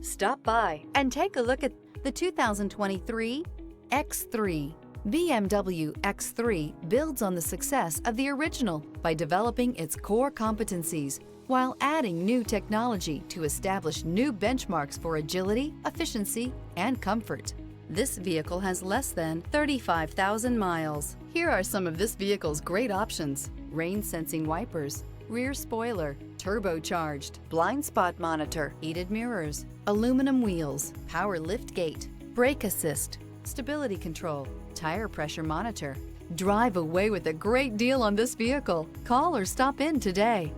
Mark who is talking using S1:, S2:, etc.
S1: Stop by and take a look at the 2023 X3. BMW X3 builds on the success of the original by developing its core competencies while adding new technology to establish new benchmarks for agility, efficiency, and comfort. This vehicle has less than 35,000 miles. Here are some of this vehicle's great options: rain-sensing wipers, rear spoiler, turbocharged, blind spot monitor, heated mirrors, aluminum wheels, power lift gate, brake assist, stability control, tire pressure monitor. Drive away with a great deal on this vehicle. Call or stop in today.